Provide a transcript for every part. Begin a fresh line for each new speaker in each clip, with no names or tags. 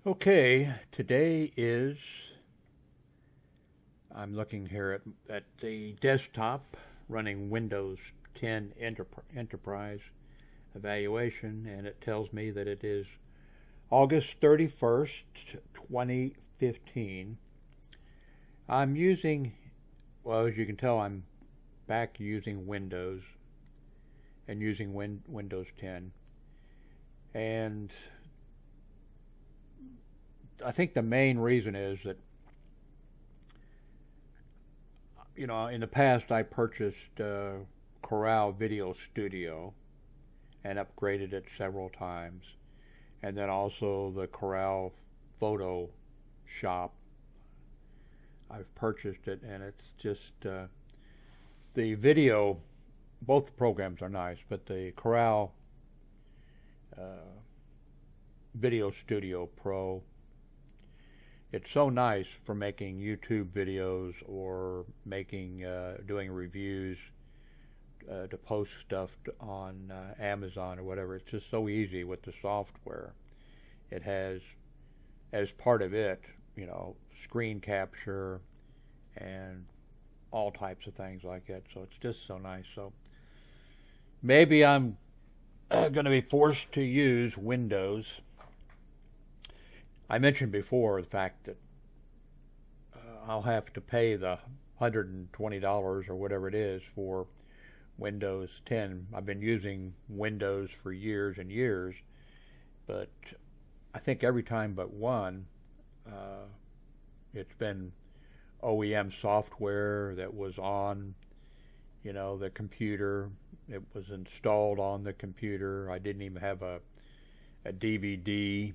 Okay, today is, I'm looking here at the desktop running Windows 10 Enterprise evaluation, and it tells me that it is August 31st, 2015. I'm using, well, as you can tell, I'm back using Windows and using Windows 10. And I think the main reason is that, in the past I purchased Corel Video Studio and upgraded it several times. And then also the Corel Photo Shop. I've purchased it, and it's just the video, both programs are nice, but the Corel Video Studio Pro, it's so nice for making YouTube videos or doing reviews to post stuff on Amazon or whatever. It's just so easy with the software. It has, as part of it, screen capture and all types of things like that. So it's just so nice. So maybe I'm going to be forced to use Windows. I mentioned before the fact that I'll have to pay the $120 or whatever it is for Windows 10. I've been using Windows for years and years, but I think every time but one, it's been OEM software that was on, the computer. It was installed on the computer. I didn't even have a DVD.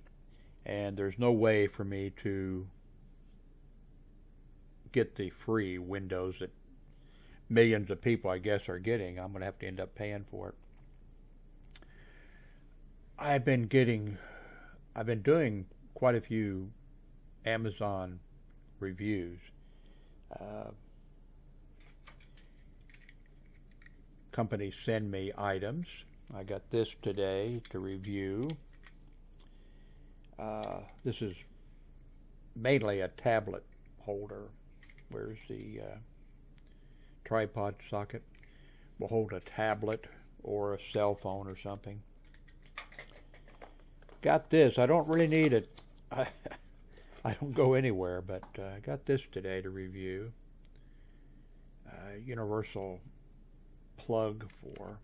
And there's no way for me to get the free Windows that millions of people, I guess, are getting. I'm going to have to end up paying for it. I've been doing quite a few Amazon reviews. Companies send me items. I got this today to review. This is mainly a tablet holder. Where's the tripod socket? Will hold a tablet or a cell phone or something. Got this. I don't really need it. I don't go anywhere, but I got this today to review. Universal plug for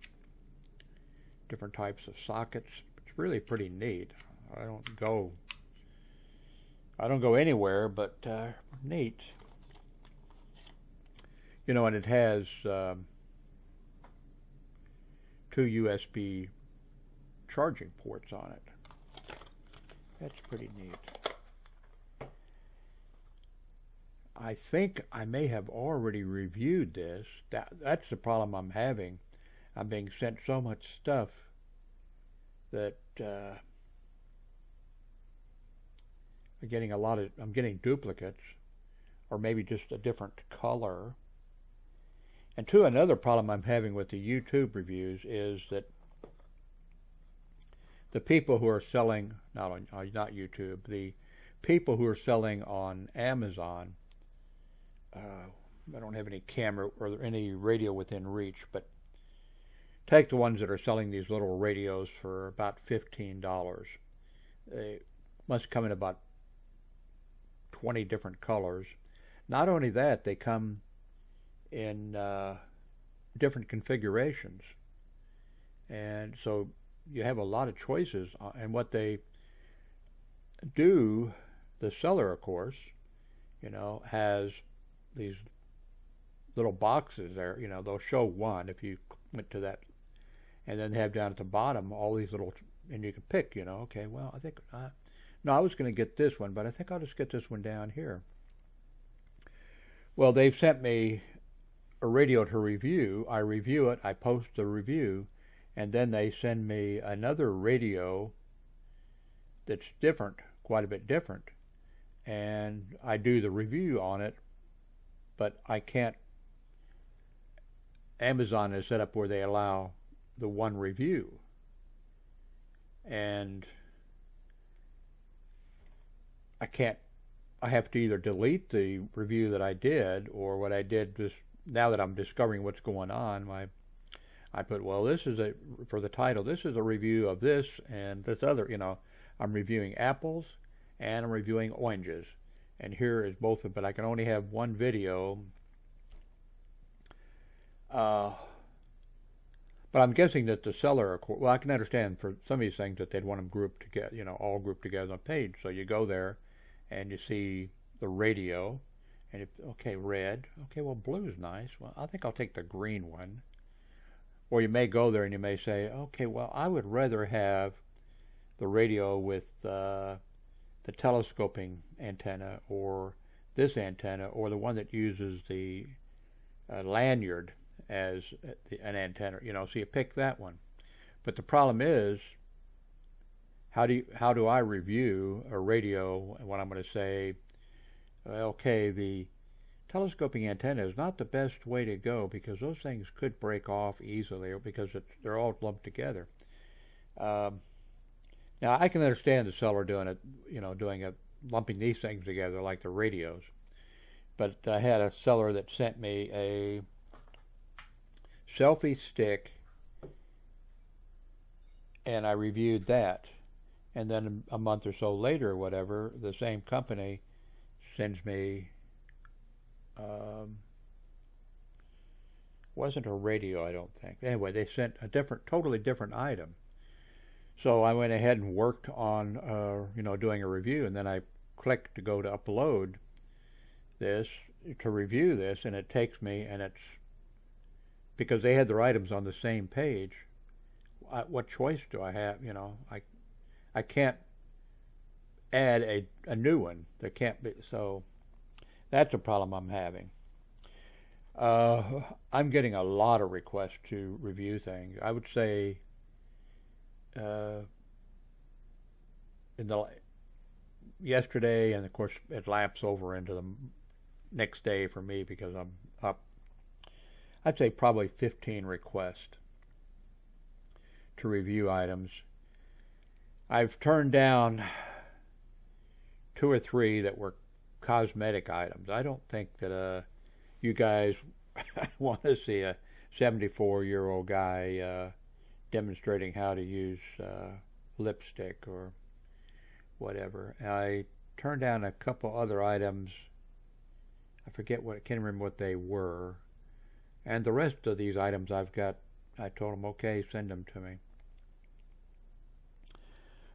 different types of sockets. It's really pretty neat. I don't go anywhere, but neat. And it has 2 USB charging ports on it. That's pretty neat. I think I may have already reviewed this. That's the problem I'm having. I'm being sent so much stuff that I'm getting duplicates, or maybe just a different color. And another problem I'm having with the YouTube reviews is that the people who are selling, not YouTube, the people who are selling on Amazon, I don't have any camera or any radio within reach, but take the ones that are selling these little radios for about $15. They must come in about 20 different colors. Not only that, they come in different configurations, and so you have a lot of choices. And what they do, the seller, of course, has these little boxes there. They'll show one if you went to that, and then they have down at the bottom all these little, and you can pick. Okay, well, I think no, I was going to get this one, but I think I'll just get this one down here. Well, they've sent me a radio to review. I review it, I post the review, and then they send me another radio that's different, quite a bit different, and I do the review on it, but I can't. Amazon is set up where they allow the one review, and I have to either delete the review that I did, or what I did just now that I'm discovering what's going on, I put, well, this is for the title, this is a review of this and this other, I'm reviewing apples and I'm reviewing oranges. And here is both of them, but I can only have one video. But I'm guessing that the seller, well, I can understand for some of these things that they'd want them grouped together, all grouped together on a page. So you go there and you see the radio, and okay, red. Okay, well, blue is nice. Well, I think I'll take the green one. Or you may go there and you may say, okay, well, I would rather have the radio with the telescoping antenna, or this antenna, or the one that uses the lanyard as an antenna. So you pick that one. But the problem is, how do I review a radio when I'm going to say, okay, the telescoping antenna is not the best way to go because those things could break off easily because they're all lumped together. Now I can understand the seller doing it, lumping these things together like the radios. But I had a seller that sent me a selfie stick, and I reviewed that. And then a month or so later, whatever, the same company sends me, wasn't a radio, I don't think. Anyway, they sent a totally different item. So I went ahead and worked on, doing a review, and then I clicked to go to upload this, to review this, and it takes me, and it's, because they had their items on the same page, what choice do I have? I can't add a new one. There can't be, so that's a problem I'm having. I'm getting a lot of requests to review things. I would say yesterday, and of course it laps over into the next day for me because I'm up, I'd say probably 15 requests to review items. I've turned down 2 or 3 that were cosmetic items. I don't think that you guys want to see a 74-year-old guy demonstrating how to use lipstick or whatever. I turned down a couple other items. I can't remember what they were. And the rest of these items I told them, okay, send them to me.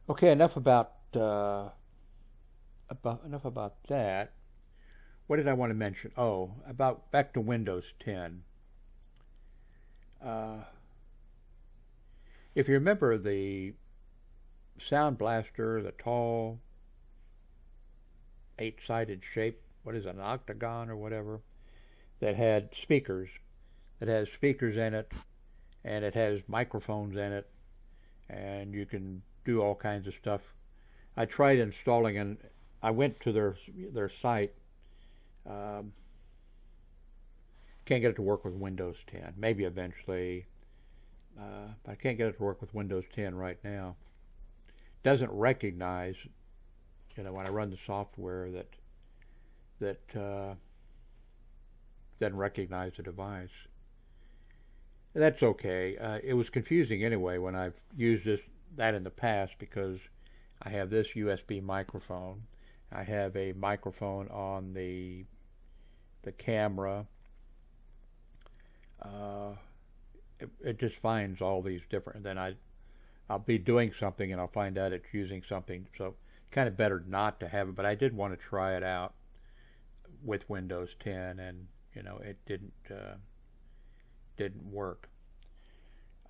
Okay, enough about that. What did I want to mention? Oh, back to Windows 10. If you remember the Sound Blaster, the tall 8-sided shape, what is it, an octagon or whatever, that had speakers. It has speakers in it, and it has microphones in it, and you can do all kinds of stuff. I tried installing, and I went to their site. Can't get it to work with Windows 10. Maybe eventually, but I can't get it to work with Windows 10 right now. Doesn't recognize, when I run the software that doesn't recognize the device. That's okay. It was confusing anyway when I've used that in the past, because I have this USB microphone. I have a microphone on the camera. It just finds all these different, and then I'll be doing something and I'll find out it's using something, so kind of better not to have it, but I did want to try it out with Windows 10, and it didn't work.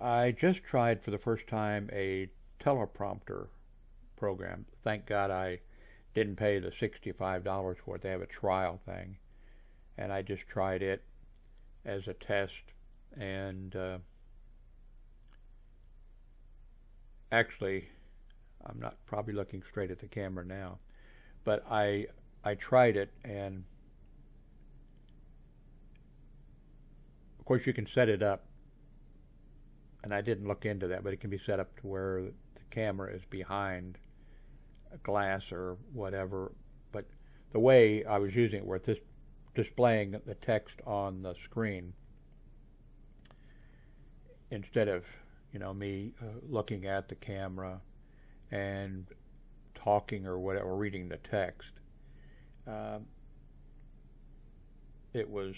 I just tried for the first time a teleprompter program. Thank God I didn't pay the $65 for it. They have a trial thing, and I just tried it as a test, and actually I'm not probably looking straight at the camera now, but I tried it, and of course you can set it up, and I didn't look into that, but it can be set up to where the camera is behind a glass or whatever, the way I was using it, where this displaying the text on the screen instead of me looking at the camera and talking or whatever, or reading the text. It was,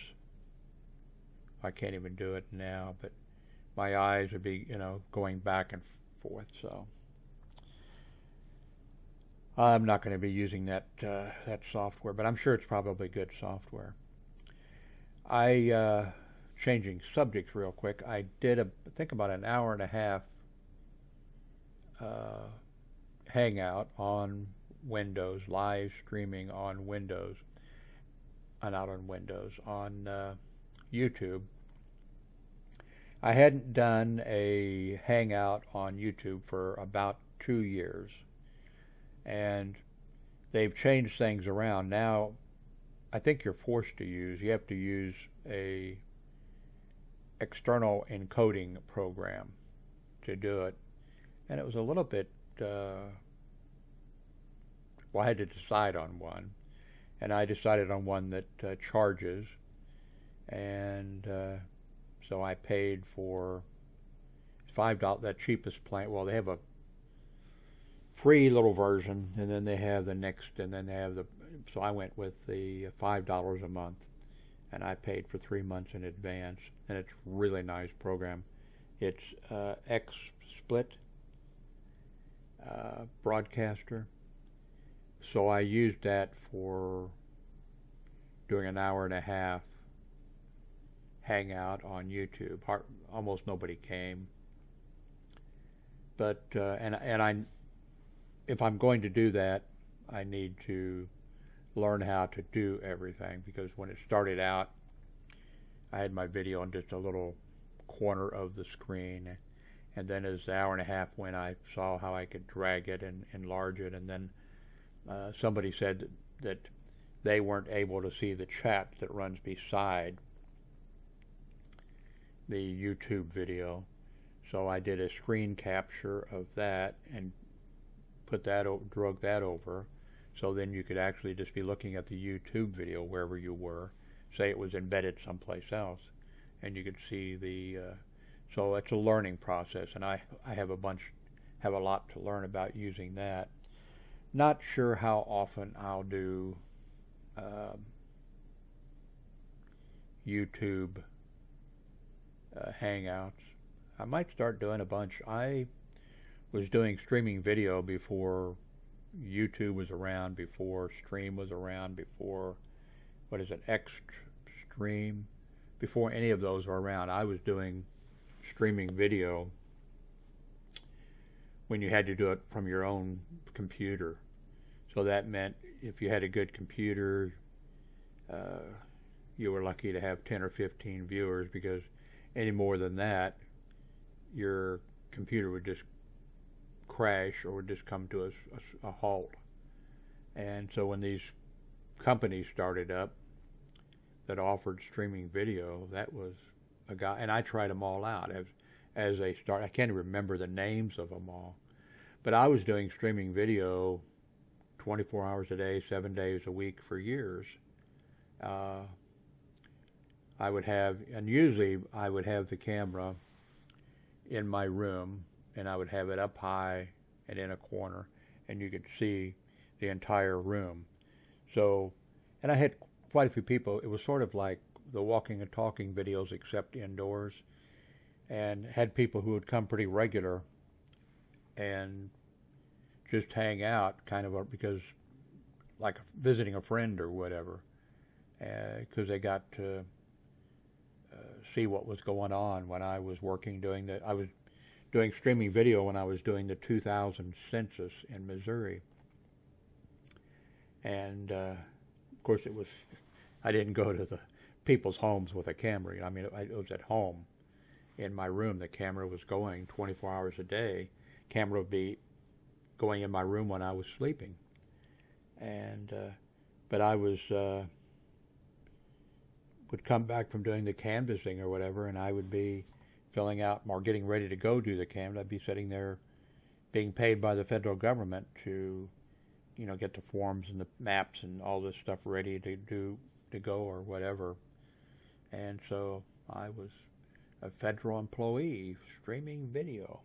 I can't even do it now, but my eyes would be going back and forth. So I'm not going to be using that software, but I'm sure it's probably good software. Changing subjects real quick, I did I think about an hour and a half hangout on Windows, live streaming on Windows, not on Windows, on YouTube. I hadn't done a hangout on YouTube for about 2 years, and they've changed things around. Now I think you have to use a external encoding program to do it, and it was a little bit I had to decide on one, and I decided on one that charges, and so I paid for $5, that cheapest plan. Well, they have a free little version, and then they have the next, and then they have so I went with the $5 a month, and I paid for 3 months in advance, and it's a really nice program. It's XSplit Broadcaster. So I used that for doing an hour and a half hangout on YouTube. Almost nobody came, but if I'm going to do that, I need to learn how to do everything, because when it started out, I had my video on just a little corner of the screen, and then as the hour and a half went, I saw how I could drag it and enlarge it, and then somebody said that they weren't able to see the chat that runs beside the YouTube video, so I did a screen capture of that and drug that over, so then you could actually just be looking at the YouTube video wherever you were. Say it was embedded someplace else, and you could see the. So it's a learning process, and I have a lot to learn about using that. Not sure how often I'll do YouTube hangouts. I might start doing a bunch. I was doing streaming video before YouTube was around, before Stream was around, before, Xstream, before any of those were around. I was doing streaming video when you had to do it from your own computer. So that meant if you had a good computer, you were lucky to have 10 or 15 viewers, because any more than that, your computer would just crash or would just come to a halt. And so when these companies started up that offered streaming video, that was a guy, and I tried them all out as they start. I can't remember the names of them all, but I was doing streaming video 24 hours a day, 7 days a week for years. Usually I would have the camera in my room, and I would have it up high and in a corner, and you could see the entire room. So, and I had quite a few people. It was sort of like the walking and talking videos, except indoors, and had people who would come pretty regular and just hang out, because like visiting a friend or whatever, because they got to see what was going on when I was working I was doing streaming video when I was doing the 2000 census in Missouri. And of course I didn't go to the people's homes with a camera. I mean, it was at home in my room. The camera was going 24 hours a day. Camera would be going in my room when I was sleeping. And but I would come back from doing the canvassing or whatever, and I would be filling out or getting ready to go do the canvass. I'd be sitting there being paid by the federal government to get the forms and the maps and all this stuff ready to go or whatever. And so I was a federal employee streaming video.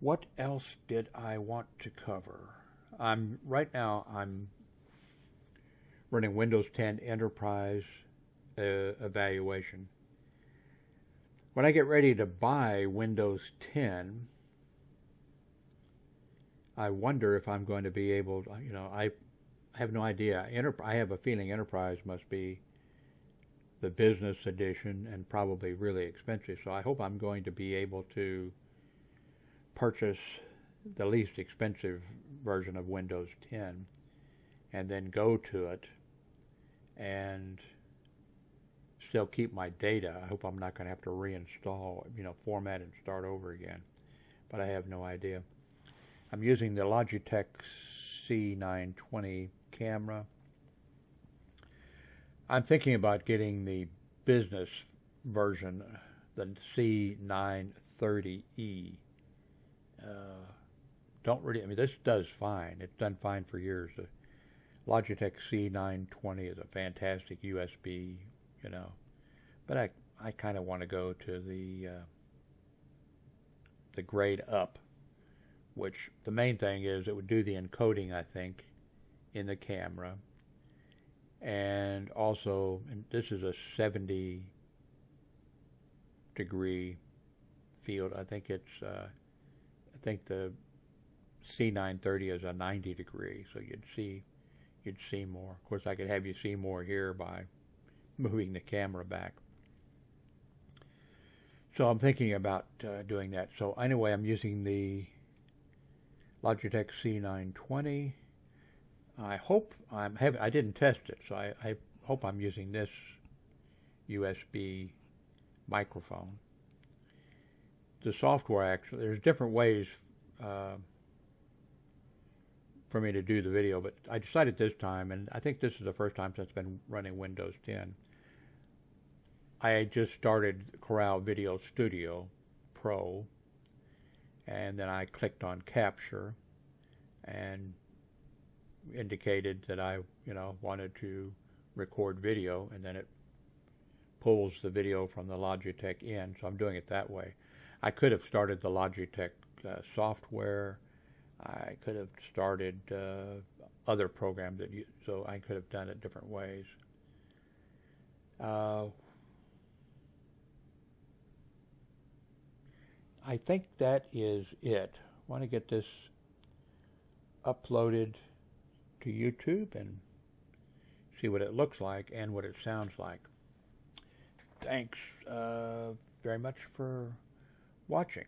What else did I want to cover? Right now I'm running Windows 10 Enterprise evaluation. When I get ready to buy Windows 10, I wonder if I'm going to be able to, I have no idea. I have a feeling Enterprise must be the business edition and probably really expensive. So I hope I'm going to be able to purchase the least expensive version of Windows 10 and then go to it and still keep my data. I hope I'm not going to have to reinstall, format and start over again. But I have no idea. I'm using the Logitech C920 camera. I'm thinking about getting the business version, the C930E. This does fine. It's done fine for years. The Logitech C920 is a fantastic USB, but I kind of want to go to the grade up, which the main thing is it would do the encoding, I think, in the camera. And also, and this is a 70-degree field. I think the C930 is a 90-degree, so you'd see more. Of course, I could have you see more here by moving the camera back. So I'm thinking about doing that. So anyway, I'm using the Logitech C920. I hope I didn't test it, so I hope I'm using this USB microphone. The software, actually, there's different ways for me to do the video, but I decided this time, and I think this is the first time since I've been running Windows 10. I just started Corel Video Studio Pro, and then I clicked on Capture and indicated that I, wanted to record video, and then it pulls the video from the Logitech in, so I'm doing it that way. I could have started the Logitech software. I could have started other programs so I could have done it different ways. I think that is it. I want to get this uploaded to YouTube and see what it looks like and what it sounds like. Thanks very much for watching.